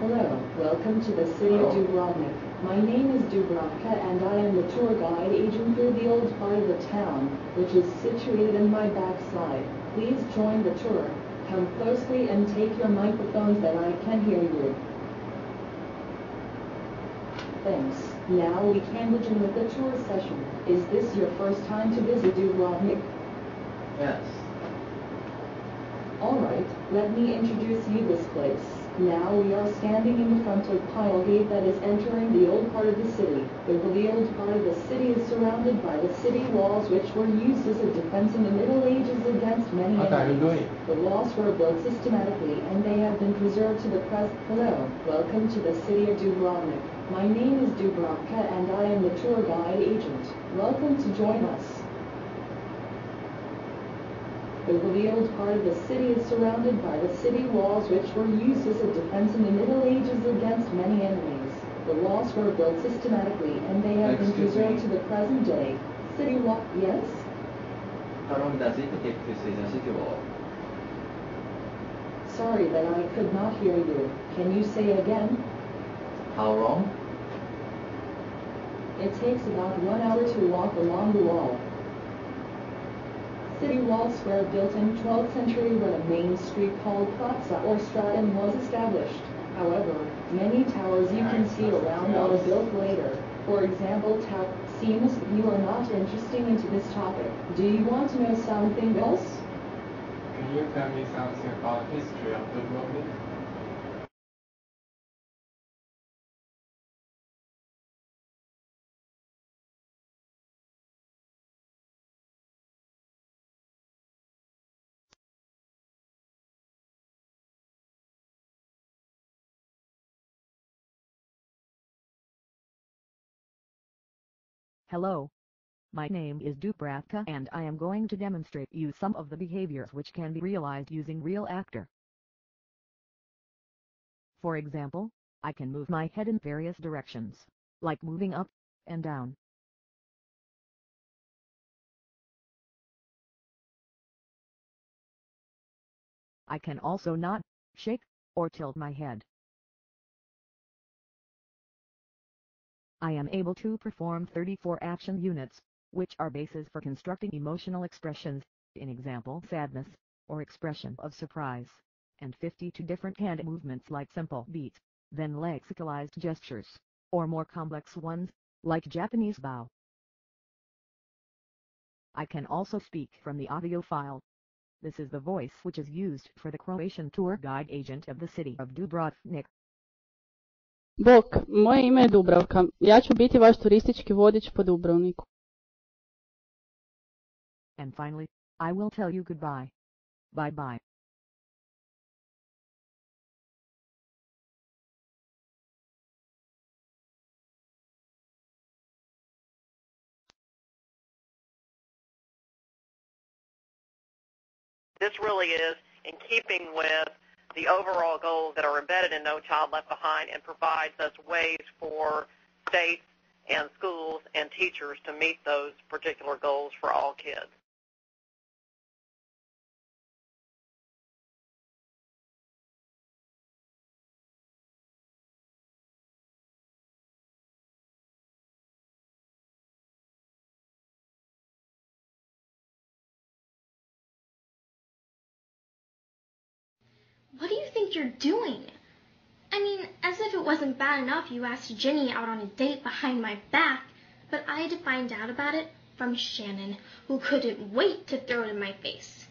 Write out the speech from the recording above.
Hello, welcome to the city of Dubrovnik. My name is Dubravka and I am the tour guide agent through the old part of the town, which is situated in my backside. Please join the tour. Come closely and take your microphones that I can hear you. Thanks. Now we can begin with the tour session. Is this your first time to visit Dubrovnik? Yes. Alright, let me introduce you this place. Now we are standing in the front of Pile Gate that is entering the old part of the city. The old part of the city is surrounded by the city walls which were used as a defense in the Middle Ages against many enemies. The walls were built systematically and they have been preserved to the present. Hello, welcome to the city of Dubrovnik. My name is Dubravka and I am the tour guide agent. Welcome to join us. The revealed part of the city is surrounded by the city walls which were used as a defense in the Middle Ages against many enemies. The walls were built systematically and they have been preserved to the present day. City wall, yes? How long does it take to see the city wall? Sorry that I could not hear you. Can you say again? How long? It takes about 1 hour to walk along the wall. City walls were built in 12th century when a main street called Plaza or Stratum was established. However, many towers you can see around are built later. For example, seems you are not interested into this topic. Do you want to know something else? Can you tell me something about the history of Dubrovnik? Hello. My name is Dubravka and I am going to demonstrate you some of the behaviors which can be realized using real actor. For example, I can move my head in various directions, like moving up and down. I can also nod, shake, or tilt my head. I am able to perform 34 action units, which are bases for constructing emotional expressions, in example sadness, or expression of surprise, and 52 different hand movements like simple beats, then lexicalized gestures, or more complex ones, like Japanese bow. I can also speak from the audio file. This is the voice which is used for the Croatian tour guide agent of the city of Dubrovnik. Bok, moje ime je Dubravka. Ja ću biti vaš turistički vodič po Dubrovniku. And finally, I will tell you goodbye. Bye bye. This really is in keeping with the overall goals that are embedded in No Child Left Behind and provides us ways for states and schools and teachers to meet those particular goals for all kids. What do you think you're doing? I mean, as if it wasn't bad enough you asked Ginny out on a date behind my back, but I had to find out about it from Shannon, who couldn't wait to throw it in my face.